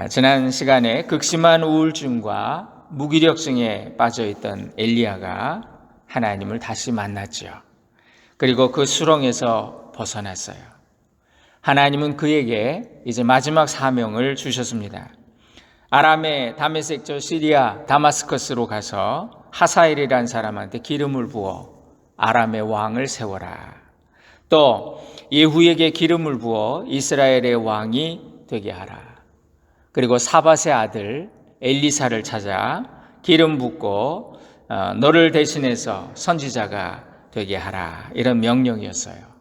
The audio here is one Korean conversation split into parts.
지난 시간에 극심한 우울증과 무기력증에 빠져있던 엘리야가 하나님을 다시 만났지요. 그리고 그 수렁에서 벗어났어요. 하나님은 그에게 이제 마지막 사명을 주셨습니다. 아람의 다메섹 저 시리아 다마스커스로 가서 하사엘이라는 사람한테 기름을 부어 아람의 왕을 세워라. 또 예후에게 기름을 부어 이스라엘의 왕이 되게 하라. 그리고 사밧의 아들 엘리사를 찾아 기름 붓고 너를 대신해서 선지자가 되게 하라. 이런 명령이었어요.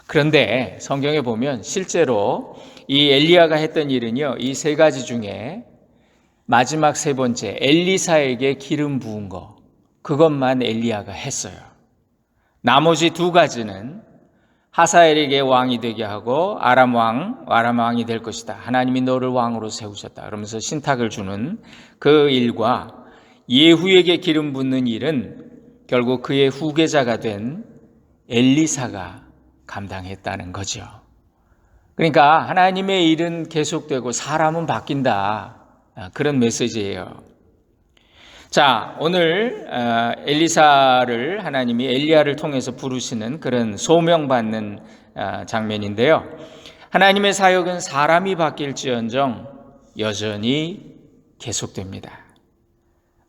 그런데 성경에 보면 실제로 이 엘리야가 했던 일은요, 이 세 가지 중에 마지막 세 번째 엘리사에게 기름 부은 거, 그것만 엘리야가 했어요. 나머지 두 가지는 하사엘에게 왕이 되게 하고 아람 왕이 될 것이다. 하나님이 너를 왕으로 세우셨다. 그러면서 신탁을 주는 그 일과 예후에게 기름 붓는 일은 결국 그의 후계자가 된 엘리사가 감당했다는 거죠. 그러니까 하나님의 일은 계속되고 사람은 바뀐다. 그런 메시지예요. 자, 오늘 엘리사를 하나님이 엘리야를 통해서 부르시는 그런 소명받는 장면인데요. 하나님의 사역은 사람이 바뀔지언정 여전히 계속됩니다.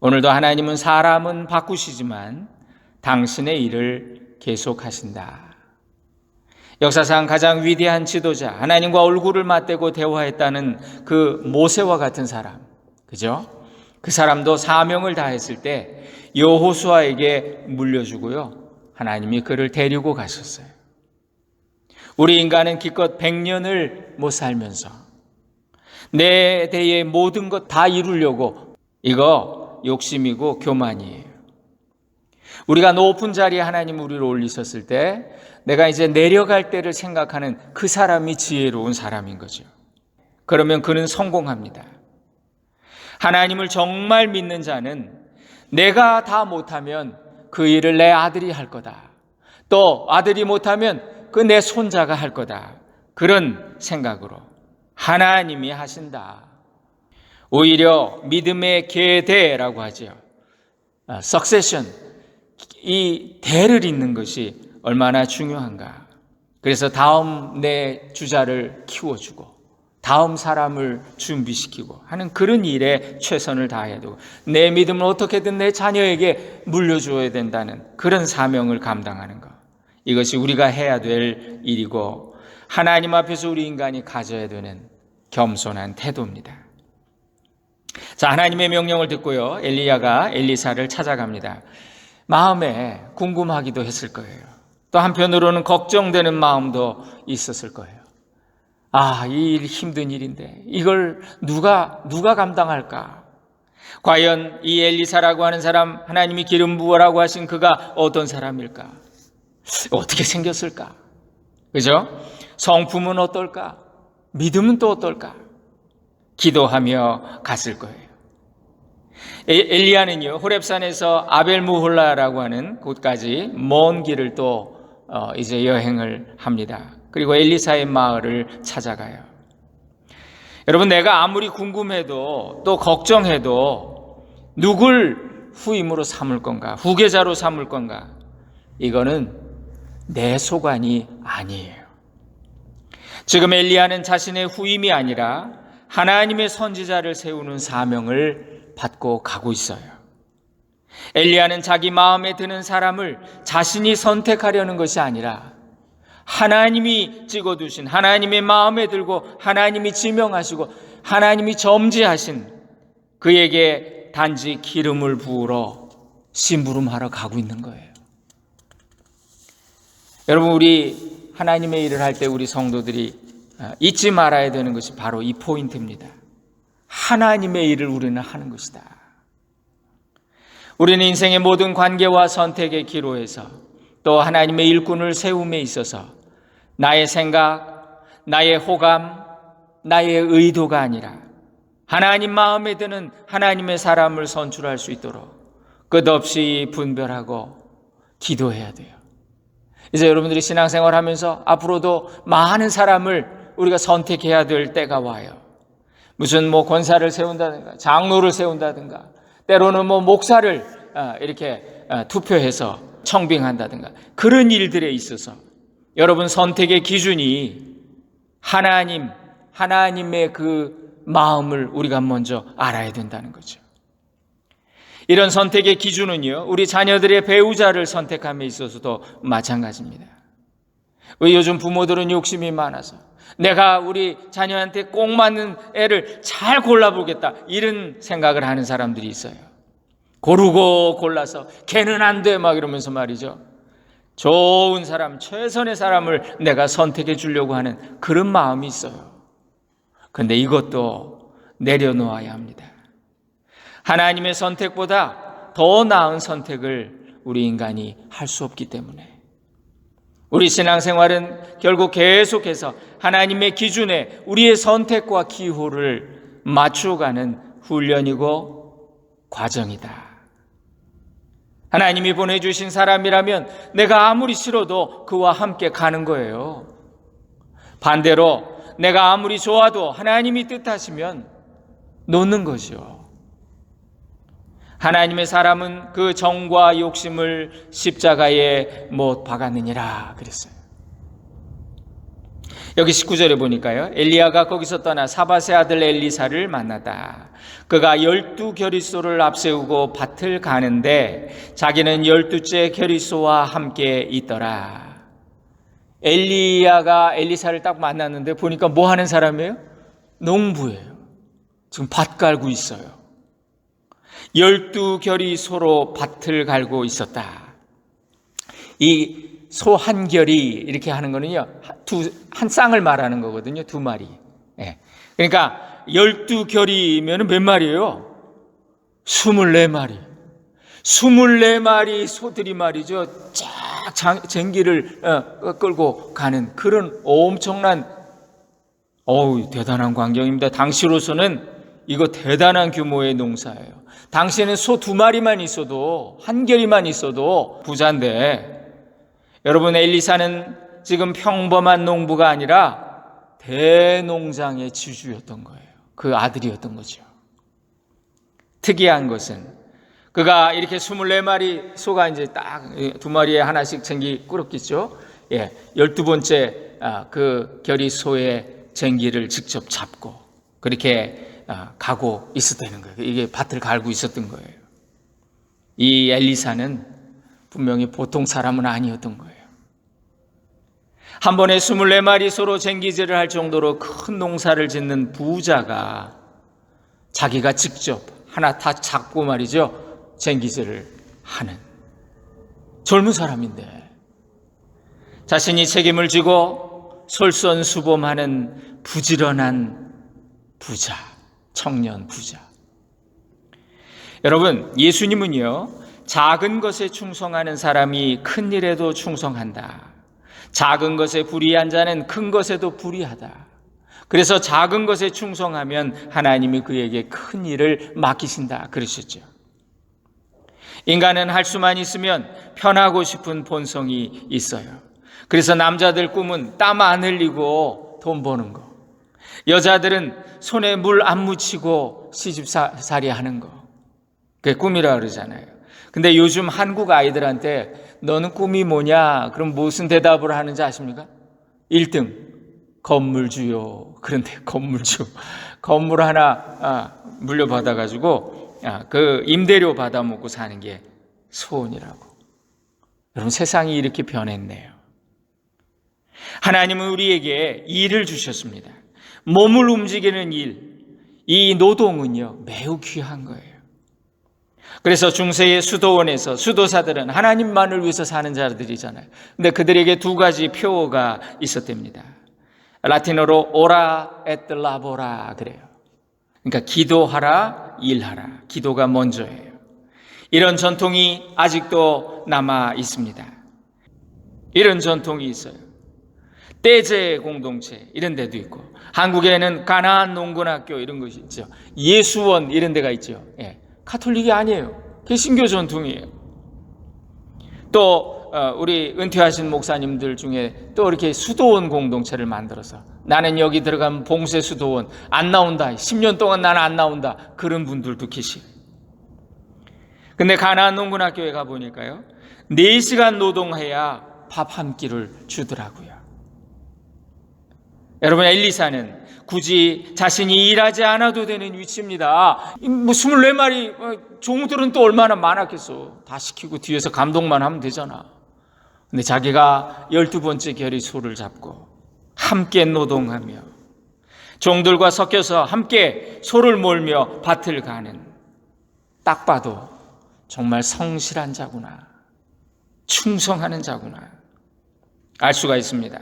오늘도 하나님은 사람은 바꾸시지만 당신의 일을 계속하신다. 역사상 가장 위대한 지도자, 하나님과 얼굴을 맞대고 대화했다는 그 모세와 같은 사람, 그죠? 그 사람도 사명을 다했을 때 여호수아에게 물려주고요, 하나님이 그를 데리고 가셨어요. 우리 인간은 기껏 100년을 못 살면서 내 대의 모든 것 다 이루려고, 이거 욕심이고 교만이에요. 우리가 높은 자리에 하나님 우리를 올리셨을 때 내가 이제 내려갈 때를 생각하는 그 사람이 지혜로운 사람인 거죠. 그러면 그는 성공합니다. 하나님을 정말 믿는 자는 내가 다 못하면 그 일을 내 아들이 할 거다. 또 아들이 못하면 그 내 손자가 할 거다. 그런 생각으로 하나님이 하신다. 오히려 믿음의 계대라고 하죠. 석세션, 이 대를 잇는 것이 얼마나 중요한가. 그래서 다음 내 주자를 키워주고 다음 사람을 준비시키고 하는 그런 일에 최선을 다해야 되고, 내 믿음을 어떻게든 내 자녀에게 물려줘야 된다는 그런 사명을 감당하는 것, 이것이 우리가 해야 될 일이고 하나님 앞에서 우리 인간이 가져야 되는 겸손한 태도입니다. 자, 하나님의 명령을 듣고요, 엘리야가 엘리사를 찾아갑니다. 마음에 궁금하기도 했을 거예요. 또 한편으로는 걱정되는 마음도 있었을 거예요. 이 일 힘든 일인데 이걸 누가 감당할까? 과연 이 엘리사라고 하는 사람, 하나님이 기름 부으라고 하신 그가 어떤 사람일까? 어떻게 생겼을까? 그죠? 성품은 어떨까? 믿음은 또 어떨까? 기도하며 갔을 거예요. 엘리야는요, 호렙산에서 아벨무홀라라고 하는 곳까지 먼 길을 또 이제 여행을 합니다. 그리고 엘리사의 마을을 찾아가요. 여러분, 내가 아무리 궁금해도 또 걱정해도 누굴 후임으로 삼을 건가, 후계자로 삼을 건가, 이거는 내 소관이 아니에요. 지금 엘리야는 자신의 후임이 아니라 하나님의 선지자를 세우는 사명을 받고 가고 있어요. 엘리야는 자기 마음에 드는 사람을 자신이 선택하려는 것이 아니라 하나님이 찍어두신, 하나님의 마음에 들고 하나님이 지명하시고 하나님이 점지하신 그에게 단지 기름을 부으러 심부름하러 가고 있는 거예요. 여러분, 우리 하나님의 일을 할 때 우리 성도들이 잊지 말아야 되는 것이 바로 이 포인트입니다. 하나님의 일을 우리는 하는 것이다. 우리는 인생의 모든 관계와 선택의 기로에서 또 하나님의 일꾼을 세움에 있어서 나의 생각, 나의 호감, 나의 의도가 아니라 하나님 마음에 드는 하나님의 사람을 선출할 수 있도록 끝없이 분별하고 기도해야 돼요. 이제 여러분들이 신앙생활 하면서 앞으로도 많은 사람을 우리가 선택해야 될 때가 와요. 무슨 뭐 권사를 세운다든가 장로를 세운다든가 때로는 뭐 목사를 이렇게 투표해서 청빙한다든가 그런 일들에 있어서 여러분 선택의 기준이 하나님의 그 마음을 우리가 먼저 알아야 된다는 거죠. 이런 선택의 기준은요, 우리 자녀들의 배우자를 선택함에 있어서도 마찬가지입니다. 왜 요즘 부모들은 욕심이 많아서 내가 우리 자녀한테 꼭 맞는 애를 잘 골라보겠다 이런 생각을 하는 사람들이 있어요. 고르고 골라서 걔는 안 돼 막 이러면서 말이죠. 좋은 사람, 최선의 사람을 내가 선택해 주려고 하는 그런 마음이 있어요. 그런데 이것도 내려놓아야 합니다. 하나님의 선택보다 더 나은 선택을 우리 인간이 할 수 없기 때문에 우리 신앙생활은 결국 계속해서 하나님의 기준에 우리의 선택과 기호를 맞추어가는 훈련이고 과정이다. 하나님이 보내주신 사람이라면 내가 아무리 싫어도 그와 함께 가는 거예요. 반대로 내가 아무리 좋아도 하나님이 뜻하시면 놓는 것이요. 하나님의 사람은 그 정과 욕심을 십자가에 못 박았느니라 그랬어요. 여기 19절에 보니까요, 엘리야가 거기서 떠나 사밧의 아들 엘리사를 만나다. 그가 12겨리소를 앞세우고 밭을 가는데 자기는 12째 겨리소와 함께 있더라. 엘리야가 엘리사를 딱 만났는데 보니까 뭐 하는 사람이에요? 농부예요. 지금 밭 갈고 있어요. 12겨리소로 밭을 갈고 있었다. 이 소 한 결이 이렇게 하는 거는요, 한 쌍을 말하는 거거든요. 2마리. 예. 그러니까 12결이면 몇 마리예요? 24마리. 24마리 소들이 말이죠. 쫙 쟁기를 끌고 가는 그런 엄청난 대단한 광경입니다. 당시로서는 이거 대단한 규모의 농사예요. 당시에는 소 2마리만 있어도, 한 결이만 있어도 부자인데, 여러분 엘리사는 지금 평범한 농부가 아니라 대농장의 지주였던 거예요. 그 아들이었던 거죠. 특이한 것은 그가 이렇게 24마리 소가 이제 딱 2마리에 하나씩 쟁기 꿇었겠죠. 12번째 그 결이 소의 쟁기를 직접 잡고 그렇게 가고 있었다는 거예요. 이게 밭을 갈고 있었던 거예요. 이 엘리사는 분명히 보통 사람은 아니었던 거예요. 한 번에 24마리 소로 쟁기질을 할 정도로 큰 농사를 짓는 부자가 자기가 직접 하나 다 잡고 말이죠, 쟁기질을 하는 젊은 사람인데 자신이 책임을 지고 솔선수범하는 부지런한 부자, 청년 부자. 여러분, 예수님은요, 작은 것에 충성하는 사람이 큰 일에도 충성한다. 작은 것에 불의한 자는 큰 것에도 불의하다. 그래서 작은 것에 충성하면 하나님이 그에게 큰 일을 맡기신다 그러셨죠. 인간은 할 수만 있으면 편하고 싶은 본성이 있어요. 그래서 남자들 꿈은 땀 안 흘리고 돈 버는 거, 여자들은 손에 물 안 묻히고 시집살이 하는 거, 그게 꿈이라 그러잖아요. 근데 요즘 한국 아이들한테 너는 꿈이 뭐냐? 그럼 무슨 대답을 하는지 아십니까? 1등 건물주요. 그런데 건물주, 건물 하나 물려받아가지고 그 임대료 받아먹고 사는 게 소원이라고. 여러분, 세상이 이렇게 변했네요. 하나님은 우리에게 일을 주셨습니다. 몸을 움직이는 일, 이 노동은요 매우 귀한 거예요. 그래서 중세의 수도원에서 수도사들은 하나님만을 위해서 사는 자들이잖아요. 근데 그들에게 2가지 표어가 있었답니다. 라틴어로 오라 et labora 그래요. 그러니까 기도하라, 일하라. 기도가 먼저예요. 이런 전통이 아직도 남아 있습니다. 이런 전통이 있어요. 떼제 공동체 이런 데도 있고, 한국에는 가나안 농군학교 이런 것이 있죠. 예수원 이런 데가 있죠. 가톨릭이 아니에요. 개신교 전통이에요. 또 우리 은퇴하신 목사님들 중에 또 이렇게 수도원 공동체를 만들어서 나는 여기 들어가면 봉쇄수도원 안 나온다. 10년 동안 나는 안 나온다. 그런 분들도 계시고. 근데 가나안 농군학교에 가보니까요, 4시간 노동해야 밥 한 끼를 주더라고요. 여러분, 엘리사는 굳이 자신이 일하지 않아도 되는 위치입니다. 24마리 종들은 또 얼마나 많았겠어. 다 시키고 뒤에서 감독만 하면 되잖아. 근데 자기가 12번째 결의 소를 잡고 함께 노동하며 종들과 섞여서 함께 소를 몰며 밭을 가는, 딱 봐도 정말 성실한 자구나, 충성하는 자구나 알 수가 있습니다.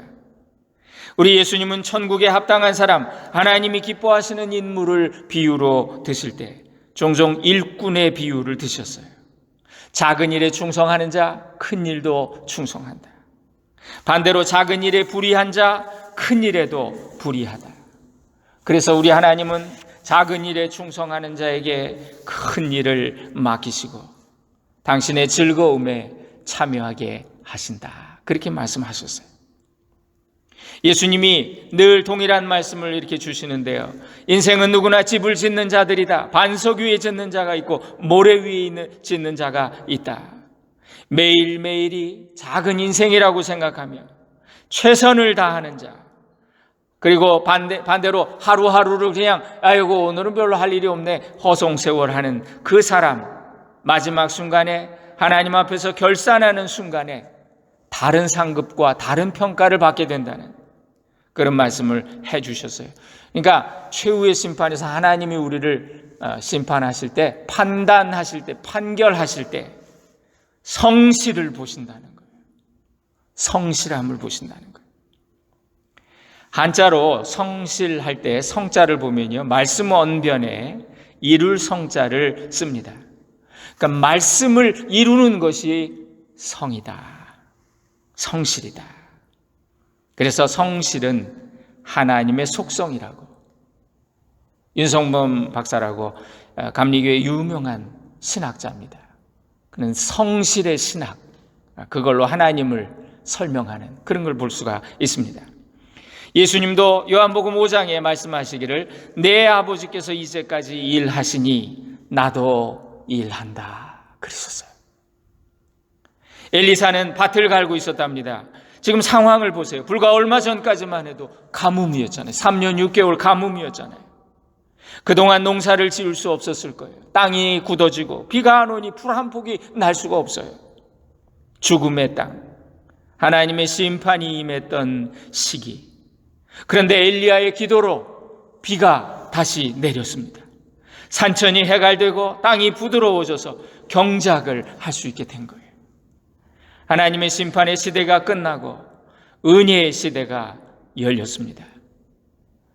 우리 예수님은 천국에 합당한 사람, 하나님이 기뻐하시는 인물을 비유로 드실 때 종종 일꾼의 비유를 드셨어요. 작은 일에 충성하는 자, 큰 일도 충성한다. 반대로 작은 일에 불의한 자, 큰 일에도 불의하다. 그래서 우리 하나님은 작은 일에 충성하는 자에게 큰 일을 맡기시고 당신의 즐거움에 참여하게 하신다. 그렇게 말씀하셨어요. 예수님이 늘 동일한 말씀을 이렇게 주시는데요. 인생은 누구나 집을 짓는 자들이다. 반석 위에 짓는 자가 있고 모래 위에 짓는 자가 있다. 매일매일이 작은 인생이라고 생각하며 최선을 다하는 자, 그리고 반대로 하루하루를 그냥 아이고 오늘은 별로 할 일이 없네 허송세월하는 그 사람, 마지막 순간에 하나님 앞에서 결산하는 순간에 다른 상급과 다른 평가를 받게 된다는 그런 말씀을 해 주셨어요. 그러니까 최후의 심판에서 하나님이 우리를 심판하실 때, 판단하실 때, 판결하실 때 성실을 보신다는 거예요. 성실함을 보신다는 거예요. 한자로 성실할 때 성자를 보면요, 말씀 언변에 이룰 성자를 씁니다. 그러니까 말씀을 이루는 것이 성이다, 성실이다. 그래서 성실은 하나님의 속성이라고, 윤성범 박사라고 감리교의 유명한 신학자입니다. 그는 성실의 신학, 그걸로 하나님을 설명하는 그런 걸 볼 수가 있습니다. 예수님도 요한복음 5장에 말씀하시기를 내 아버지께서 이제까지 일하시니 나도 일한다 그러셨어요. 엘리사는 밭을 갈고 있었답니다. 지금 상황을 보세요. 불과 얼마 전까지만 해도 가뭄이었잖아요. 3년 6개월 가뭄이었잖아요. 그동안 농사를 지을 수 없었을 거예요. 땅이 굳어지고 비가 안 오니 풀 한 폭이 날 수가 없어요. 죽음의 땅, 하나님의 심판이 임했던 시기. 그런데 엘리야의 기도로 비가 다시 내렸습니다. 산천이 해갈되고 땅이 부드러워져서 경작을 할 수 있게 된 거예요. 하나님의 심판의 시대가 끝나고 은혜의 시대가 열렸습니다.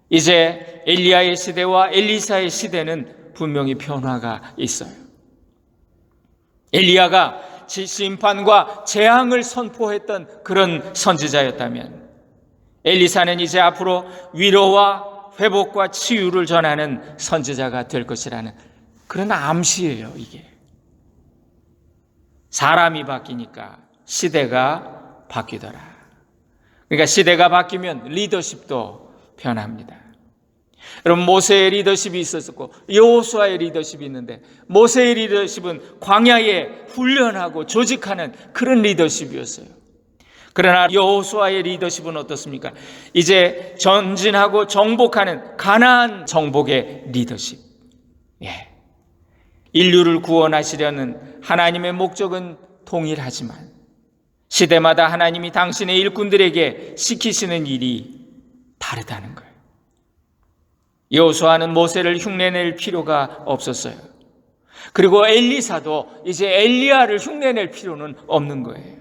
이제 엘리야의 시대와 엘리사의 시대는 분명히 변화가 있어요. 엘리야가 심판과 재앙을 선포했던 그런 선지자였다면, 엘리사는 이제 앞으로 위로와 회복과 치유를 전하는 선지자가 될 것이라는 그런 암시예요. 이게 사람이 바뀌니까 시대가 바뀌더라. 그러니까 시대가 바뀌면 리더십도 변합니다. 여러분, 모세의 리더십이 있었고 여호수아의 리더십이 있는데, 모세의 리더십은 광야에 훈련하고 조직하는 그런 리더십이었어요. 그러나 여호수아의 리더십은 어떻습니까? 이제 전진하고 정복하는 가나안 정복의 리더십. 인류를 구원하시려는 하나님의 목적은 동일하지만 시대마다 하나님이 당신의 일꾼들에게 시키시는 일이 다르다는 거예요. 여호수아는 모세를 흉내낼 필요가 없었어요. 그리고 엘리사도 이제 엘리야를 흉내낼 필요는 없는 거예요.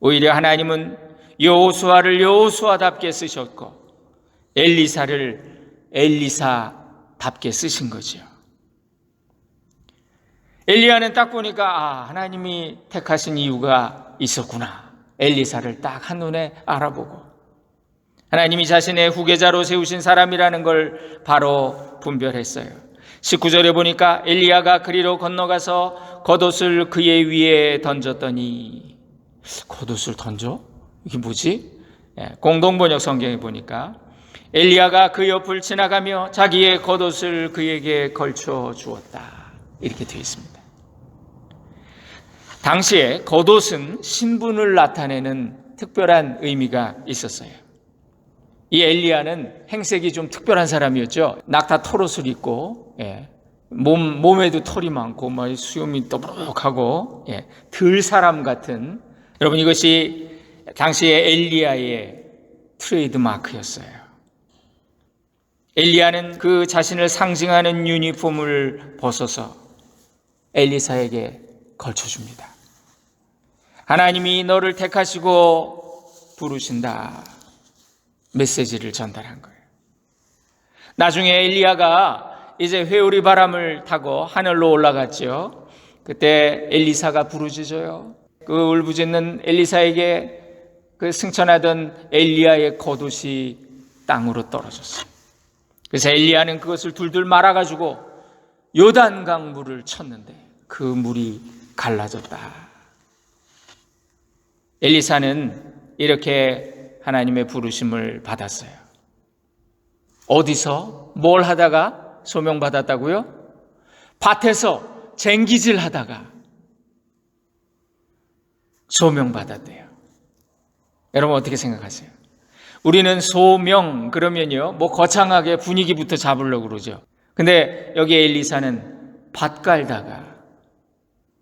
오히려 하나님은 여호수아를 여호수아답게 쓰셨고 엘리사를 엘리사답게 쓰신 거죠. 엘리야는 딱 보니까 하나님이 택하신 이유가 있었구나. 엘리사를 딱 한눈에 알아보고 하나님이 자신의 후계자로 세우신 사람이라는 걸 바로 분별했어요. 19절에 보니까 엘리야가 그리로 건너가서 겉옷을 그의 위에 던졌더니, 겉옷을 던져? 이게 뭐지? 공동번역 성경에 보니까 엘리야가 그 옆을 지나가며 자기의 겉옷을 그에게 걸쳐 주었다, 이렇게 되어 있습니다. 당시에 겉옷은 신분을 나타내는 특별한 의미가 있었어요. 이 엘리야는 행색이 좀 특별한 사람이었죠. 낙타 털옷을 입고, 몸에도 털이 많고, 수염이 떠부룩하고, 들 사람 같은, 여러분, 이것이 당시에 엘리야의 트레이드 마크였어요. 엘리야는 그 자신을 상징하는 유니폼을 벗어서 엘리사에게 걸쳐줍니다. 하나님이 너를 택하시고 부르신다, 메시지를 전달한 거예요. 나중에 엘리야가 이제 회오리 바람을 타고 하늘로 올라갔죠. 그때 엘리사가 부르짖어요. 그 울부짖는 엘리사에게 그 승천하던 엘리야의 겉옷이 땅으로 떨어졌어요. 그래서 엘리야는 그것을 둘둘 말아가지고 요단강 물을 쳤는데 그 물이 갈라졌다. 엘리사는 이렇게 하나님의 부르심을 받았어요. 어디서 뭘 하다가 소명받았다고요? 밭에서 쟁기질 하다가 소명받았대요. 여러분 어떻게 생각하세요? 우리는 소명 그러면요, 거창하게 분위기부터 잡으려고 그러죠. 근데 여기 엘리사는 밭 갈다가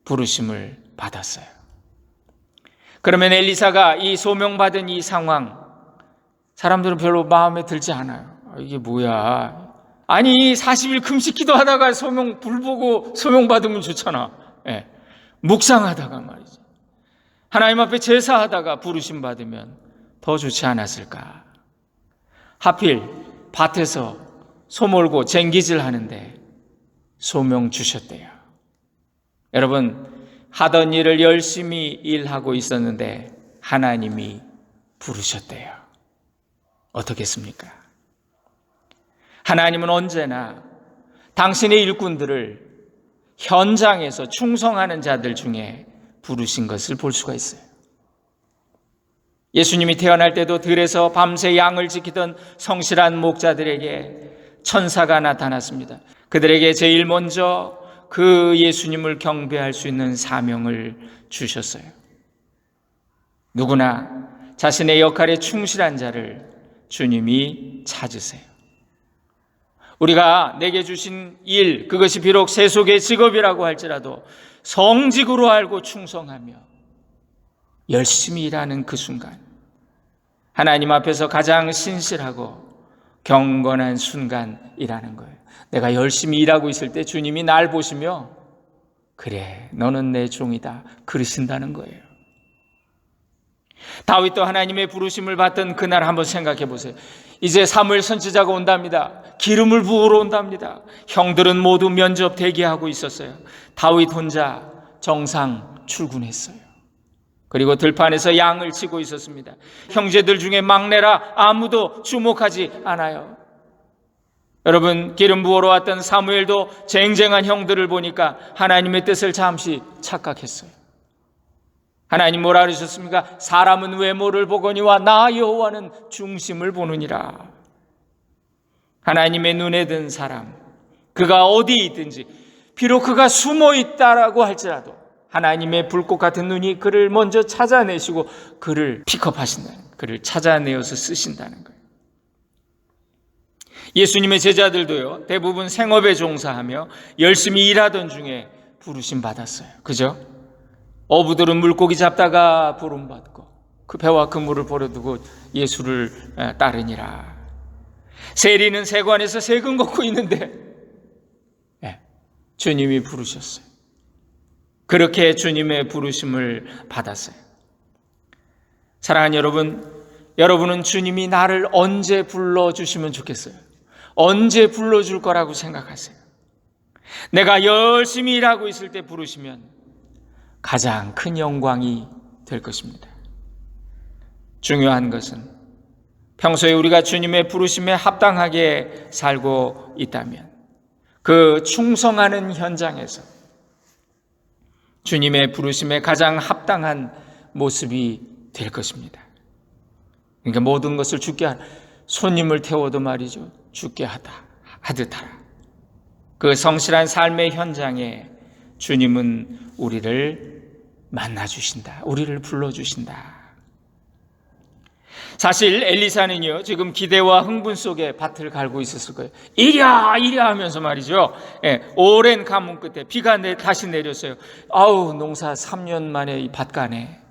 부르심을 받았어요. 그러면 엘리사가 이 소명받은 이 상황, 사람들은 별로 마음에 들지 않아요. 이게 뭐야? 아니 40일 금식 기도하다가 불 보고 소명받으면 좋잖아. 묵상하다가 말이죠. 하나님 앞에 제사하다가 부르심 받으면 더 좋지 않았을까? 하필 밭에서 소 몰고 쟁기질 하는데 소명 주셨대요. 여러분, 하던 일을 열심히 일하고 있었는데 하나님이 부르셨대요. 어떻겠습니까? 하나님은 언제나 당신의 일꾼들을 현장에서 충성하는 자들 중에 부르신 것을 볼 수가 있어요. 예수님이 태어날 때도 들에서 밤새 양을 지키던 성실한 목자들에게 천사가 나타났습니다. 그들에게 제일 먼저 그 예수님을 경배할 수 있는 사명을 주셨어요. 누구나 자신의 역할에 충실한 자를 주님이 찾으세요. 우리가 내게 주신 일, 그것이 비록 세속의 직업이라고 할지라도 성직으로 알고 충성하며 열심히 일하는 그 순간, 하나님 앞에서 가장 신실하고 경건한 순간이라는 거예요. 내가 열심히 일하고 있을 때 주님이 날 보시며 그래, 너는 내 종이다, 그러신다는 거예요. 다윗도 하나님의 부르심을 받던 그날 한번 생각해 보세요. 이제 사무엘 선지자가 온답니다. 기름을 부으러 온답니다. 형들은 모두 면접 대기하고 있었어요. 다윗 혼자 정상 출근했어요. 그리고 들판에서 양을 치고 있었습니다. 형제들 중에 막내라 아무도 주목하지 않아요. 여러분, 기름 부으러 왔던 사무엘도 쟁쟁한 형들을 보니까 하나님의 뜻을 잠시 착각했어요. 하나님 뭐라 그러셨습니까? 사람은 외모를 보거니와 나 여호와는 중심을 보느니라. 하나님의 눈에 든 사람, 그가 어디에 있든지, 비록 그가 숨어 있다라고 할지라도 하나님의 불꽃 같은 눈이 그를 먼저 찾아내시고 그를 픽업하신다는, 그를 찾아내어서 쓰신다는 거예요. 예수님의 제자들도요, 대부분 생업에 종사하며 열심히 일하던 중에 부르심 받았어요. 그죠? 어부들은 물고기 잡다가 부름받고 그 배와 그물을 버려두고 예수를 따르니라. 세리는 세관에서 세금 걷고 있는데 주님이 부르셨어요. 그렇게 주님의 부르심을 받았어요. 사랑하는 여러분, 여러분은 주님이 나를 언제 불러주시면 좋겠어요? 언제 불러줄 거라고 생각하세요? 내가 열심히 일하고 있을 때 부르시면 가장 큰 영광이 될 것입니다. 중요한 것은 평소에 우리가 주님의 부르심에 합당하게 살고 있다면 그 충성하는 현장에서 주님의 부르심에 가장 합당한 모습이 될 것입니다. 그러니까 모든 것을 손님을 태워도 말이죠, 죽게 하듯하라. 그 성실한 삶의 현장에 주님은 우리를 만나주신다. 우리를 불러주신다. 사실 엘리사는요, 지금 기대와 흥분 속에 밭을 갈고 있었을 거예요. 이랴 하면서 말이죠. 오랜 가뭄 끝에 비가 다시 내렸어요. 아우, 농사 3년 만에 이 밭 가네.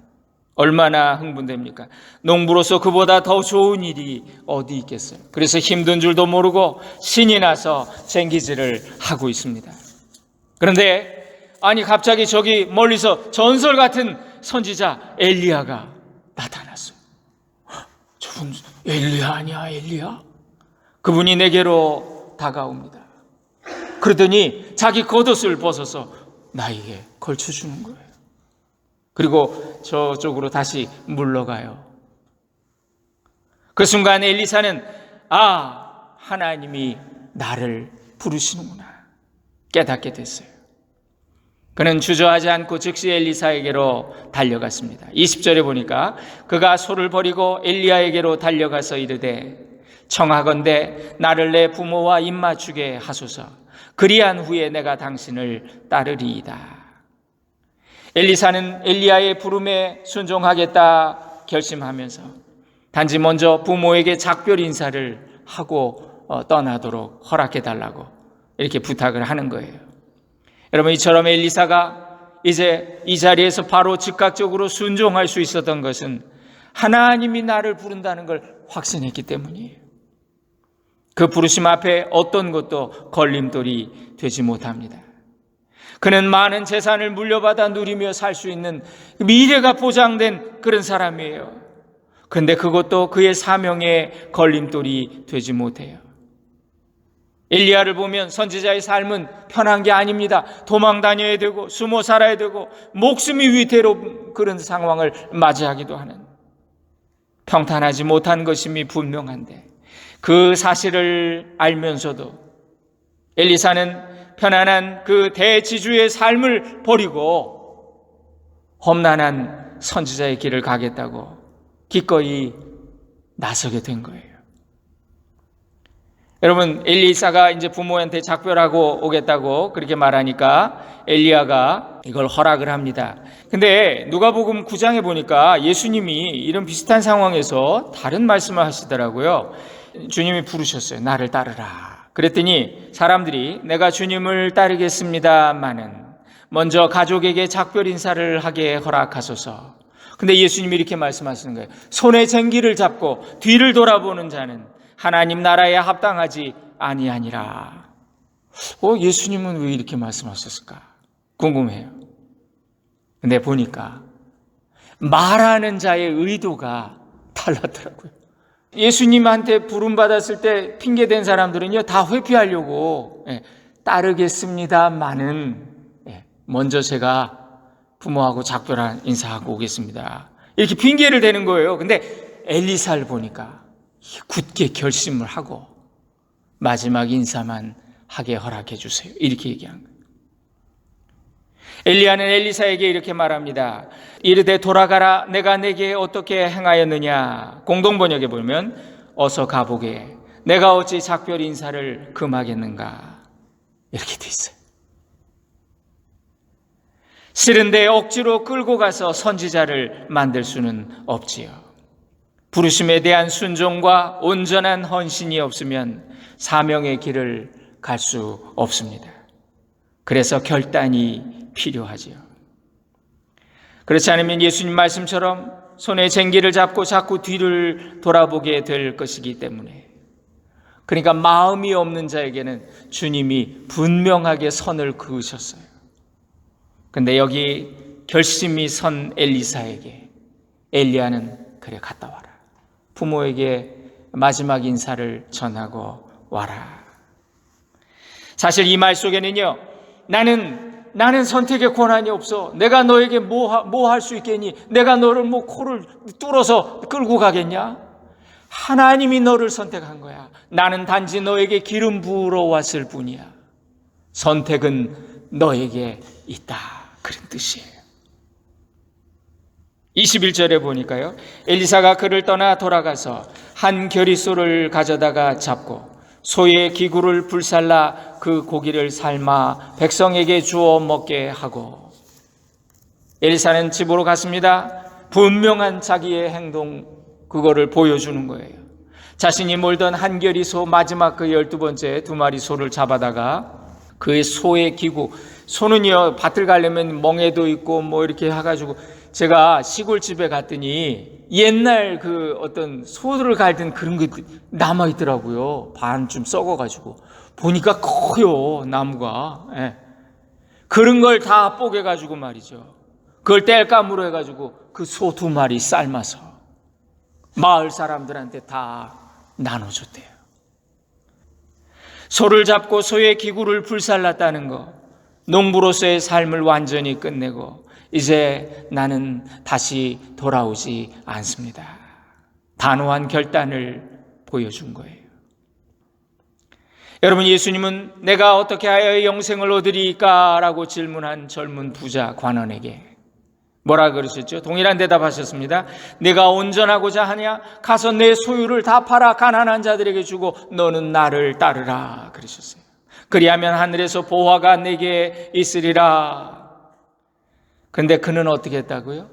얼마나 흥분됩니까? 농부로서 그보다 더 좋은 일이 어디 있겠어요? 그래서 힘든 줄도 모르고 신이 나서 쟁기질을 하고 있습니다. 그런데 갑자기 저기 멀리서 전설 같은 선지자 엘리야가 나타났어요. 저분 엘리야 아니야, 엘리야? 그분이 내게로 다가옵니다. 그러더니 자기 겉옷을 벗어서 나에게 걸쳐주는 거예요. 그리고 저쪽으로 다시 물러가요. 그 순간 엘리사는 하나님이 나를 부르시는구나 깨닫게 됐어요. 그는 주저하지 않고 즉시 엘리사에게로 달려갔습니다. 20절에 보니까 그가 소를 버리고 엘리야에게로 달려가서 이르되 청하건대 나를 내 부모와 입맞추게 하소서. 그리한 후에 내가 당신을 따르리이다. 엘리사는 엘리야의 부름에 순종하겠다 결심하면서 단지 먼저 부모에게 작별 인사를 하고 떠나도록 허락해달라고 이렇게 부탁을 하는 거예요. 여러분, 이처럼 엘리사가 이제 이 자리에서 바로 즉각적으로 순종할 수 있었던 것은 하나님이 나를 부른다는 걸 확신했기 때문이에요. 그 부르심 앞에 어떤 것도 걸림돌이 되지 못합니다. 그는 많은 재산을 물려받아 누리며 살 수 있는 미래가 보장된 그런 사람이에요. 그런데 그것도 그의 사명에 걸림돌이 되지 못해요. 엘리야를 보면 선지자의 삶은 편한 게 아닙니다. 도망 다녀야 되고 숨어 살아야 되고 목숨이 위태로운 그런 상황을 맞이하기도 하는, 평탄하지 못한 것임이 분명한데 그 사실을 알면서도 엘리사는 편안한 그 대지주의 삶을 버리고 험난한 선지자의 길을 가겠다고 기꺼이 나서게 된 거예요. 여러분, 엘리사가 이제 부모한테 작별하고 오겠다고 그렇게 말하니까 엘리야가 이걸 허락을 합니다. 근데 누가복음 9장에 보니까 예수님이 이런 비슷한 상황에서 다른 말씀을 하시더라고요. 주님이 부르셨어요. 나를 따르라. 그랬더니 사람들이 내가 주님을 따르겠습니다마는 먼저 가족에게 작별 인사를 하게 허락하소서. 근데 예수님이 이렇게 말씀하시는 거예요. 손에 쟁기를 잡고 뒤를 돌아보는 자는 하나님 나라에 합당하지 아니하니라. 예수님은 왜 이렇게 말씀하셨을까? 궁금해요. 근데 보니까 말하는 자의 의도가 달랐더라고요. 예수님한테 부름받았을 때 핑계댄 사람들은요, 다 회피하려고 따르겠습니다마는 먼저 제가 부모하고 작별한 인사하고 오겠습니다, 이렇게 핑계를 대는 거예요. 근데 엘리사를 보니까 굳게 결심을 하고 마지막 인사만 하게 허락해 주세요, 이렇게 얘기한 거예요. 엘리야는 엘리사에게 이렇게 말합니다. 이르되 돌아가라, 내가 내게 어떻게 행하였느냐. 공동번역에 보면 어서 가보게, 내가 어찌 작별 인사를 금하겠는가, 이렇게 돼 있어요. 싫은데 억지로 끌고 가서 선지자를 만들 수는 없지요. 부르심에 대한 순종과 온전한 헌신이 없으면 사명의 길을 갈 수 없습니다. 그래서 결단이 필요하지요. 그렇지 않으면 예수님 말씀처럼 손에 쟁기를 잡고 자꾸 뒤를 돌아보게 될 것이기 때문에, 그러니까 마음이 없는 자에게는 주님이 분명하게 선을 그으셨어요. 근데 여기 결심이 선 엘리사에게 엘리야는 그래 갔다 와라, 부모에게 마지막 인사를 전하고 와라. 사실 이 말 속에는요, 나는 선택의 권한이 없어, 내가 너에게 뭐 할 수 있겠니, 내가 너를 코를 뚫어서 끌고 가겠냐, 하나님이 너를 선택한 거야, 나는 단지 너에게 기름 부으러 왔을 뿐이야, 선택은 너에게 있다, 그런 뜻이에요. 21절에 보니까요, 엘리사가 그를 떠나 돌아가서 한 겨리소를 가져다가 잡고 소의 기구를 불살라 그 고기를 삶아 백성에게 주어 먹게 하고, 엘리사는 집으로 갔습니다. 분명한 자기의 행동, 그거를 보여주는 거예요. 자신이 몰던 한 겨리소, 마지막 그 12번째 2마리 소를 잡아다가 그 소의 기구, 소는요 밭을 가려면 멍에도 있고 뭐 이렇게 해가지고, 제가 시골집에 갔더니 옛날 그 어떤 소를 갈던 그런 게 남아있더라고요. 반쯤 썩어가지고. 보니까 커요, 나무가. 예. 그런 걸 다 뽀개가지고 말이죠, 그걸 땔감으로 해가지고 그 소 2마리 삶아서 마을 사람들한테 다 나눠줬대요. 소를 잡고 소의 기구를 불살랐다는 거, 농부로서의 삶을 완전히 끝내고 이제 나는 다시 돌아오지 않습니다. 단호한 결단을 보여준 거예요. 여러분, 예수님은 내가 어떻게 하여 영생을 얻으리까? 라고 질문한 젊은 부자 관원에게 뭐라 그러셨죠? 동일한 대답하셨습니다. 내가 온전하고자 하냐? 가서 내 소유를 다 팔아 가난한 자들에게 주고 너는 나를 따르라 그러셨어요. 그리하면 하늘에서 보화가 내게 있으리라. 근데 그는 어떻게 했다고요?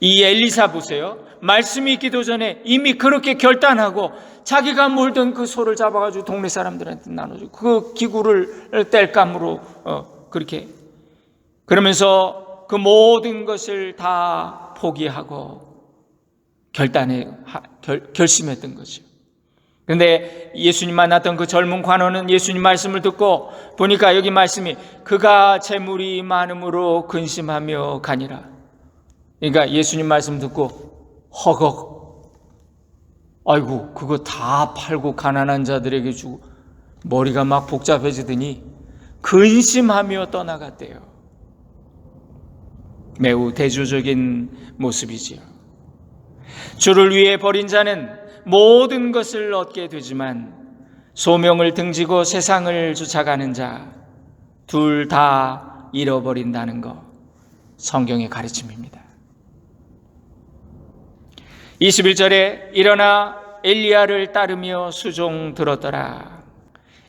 이 엘리사 보세요. 말씀이 있기도 전에 이미 그렇게 결단하고 자기가 몰던 그 소를 잡아가지고 동네 사람들한테 나눠주고 그 기구를 땔감으로 그렇게, 그러면서 그 모든 것을 다 포기하고 결심했던 거죠. 그런데 예수님 만났던 그 젊은 관원은 예수님 말씀을 듣고 보니까 여기 말씀이 그가 재물이 많음으로 근심하며 가니라. 그러니까 예수님 말씀 듣고 허걱, 아이고 그거 다 팔고 가난한 자들에게 주고, 머리가 막 복잡해지더니 근심하며 떠나갔대요. 매우 대조적인 모습이지요. 주를 위해 버린 자는 모든 것을 얻게 되지만 소명을 등지고 세상을 쫓아가는 자 둘 다 잃어버린다는 거, 성경의 가르침입니다. 21절에 일어나 엘리야를 따르며 수종 들었더라.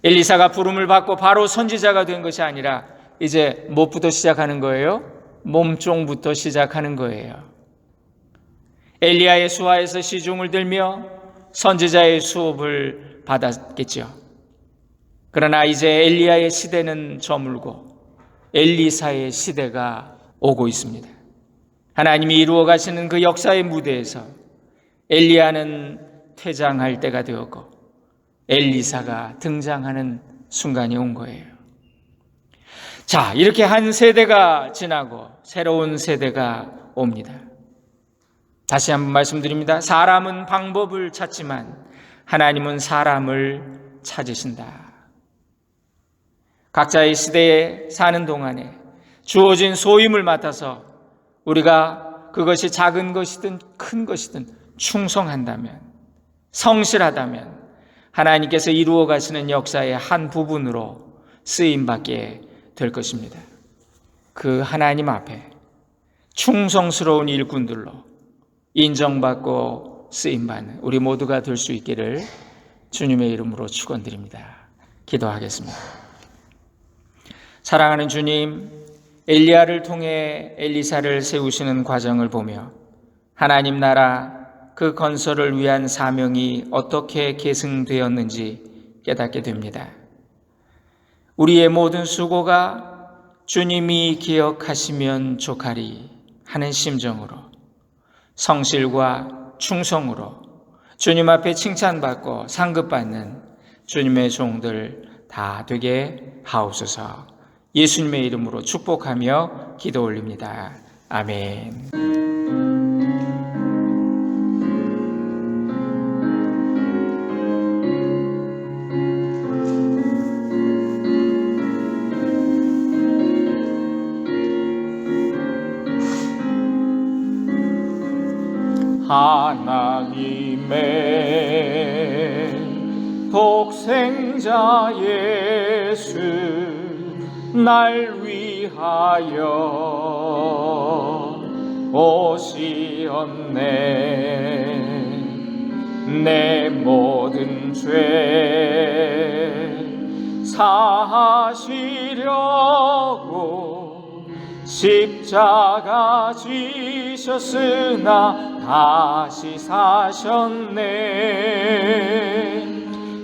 엘리사가 부름을 받고 바로 선지자가 된 것이 아니라 이제 무엇부터 시작하는 거예요? 몸종부터 시작하는 거예요. 엘리야의 수하에서 시중을 들며 선지자의 수업을 받았겠죠. 그러나 이제 엘리야의 시대는 저물고 엘리사의 시대가 오고 있습니다. 하나님이 이루어 가시는 그 역사의 무대에서 엘리야는 퇴장할 때가 되었고 엘리사가 등장하는 순간이 온 거예요. 자, 이렇게 한 세대가 지나고 새로운 세대가 옵니다. 다시 한번 말씀드립니다. 사람은 방법을 찾지만 하나님은 사람을 찾으신다. 각자의 시대에 사는 동안에 주어진 소임을 맡아서 우리가 그것이 작은 것이든 큰 것이든 충성한다면, 성실하다면 하나님께서 이루어 가시는 역사의 한 부분으로 쓰임받게 될 것입니다. 그 하나님 앞에 충성스러운 일꾼들로 인정받고 쓰임받는 우리 모두가 될 수 있기를 주님의 이름으로 축원드립니다. 기도하겠습니다. 사랑하는 주님, 엘리야를 통해 엘리사를 세우시는 과정을 보며 하나님 나라 그 건설을 위한 사명이 어떻게 계승되었는지 깨닫게 됩니다. 우리의 모든 수고가 주님이 기억하시면 좋가리 하는 심정으로, 성실과 충성으로 주님 앞에 칭찬받고 상급받는 주님의 종들 다 되게 하옵소서. 예수님의 이름으로 축복하며 기도 올립니다. 아멘. 하나님의 독생자 예수 날 위하여 오시었네. 내 모든 죄 사하시려고 십자가 지셨으나 다시 사셨네.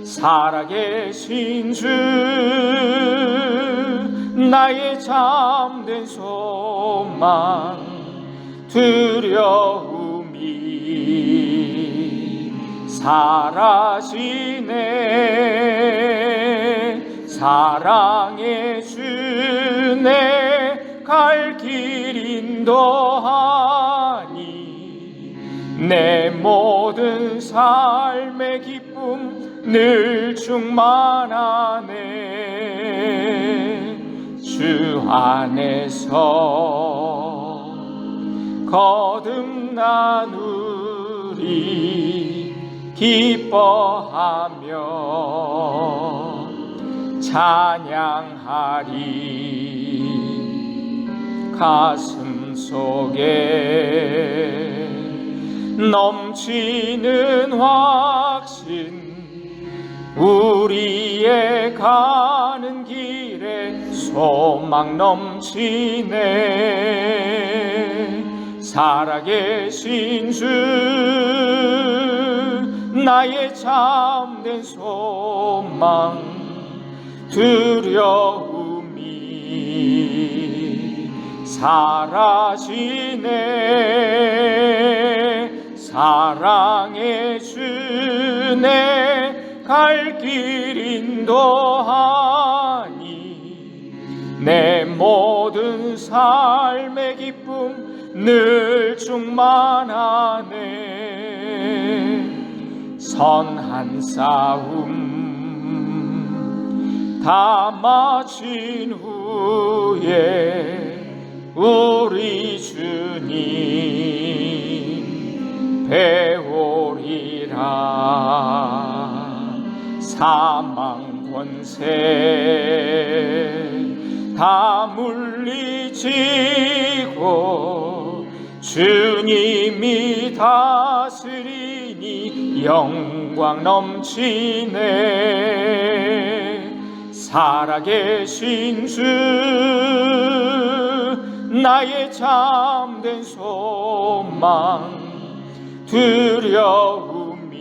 살아계신 주 나의 참된 소망 두려움이 사라지네. 사랑의 주내 갈 길 인도하니 내 모든 삶의 기쁨 늘 충만하네. 주 안에서 거듭난 우리 기뻐하며 찬양하리. 가슴 속에 넘치는 확신 우리의 가는 길에 소망 넘치네. 살아계신 주 나의 참된 소망 두려움이 사라지네. 사랑의 주내 갈 길 인도하니 내 모든 삶의 기쁨 늘 충만하네. 선한 싸움 다 마친 후에 우리 주님 배우리라. 사망 권세 다 물리치고 주님이 다스리니 영광 넘치네. 살아계신 주 나의 참된 소망 두려움이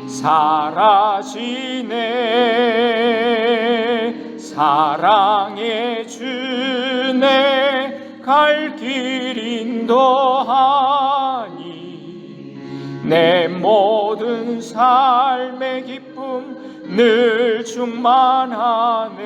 사라지네. 사랑의 주내 갈 길 인도하니 내 모든 삶의 기쁨 늘 충만하네.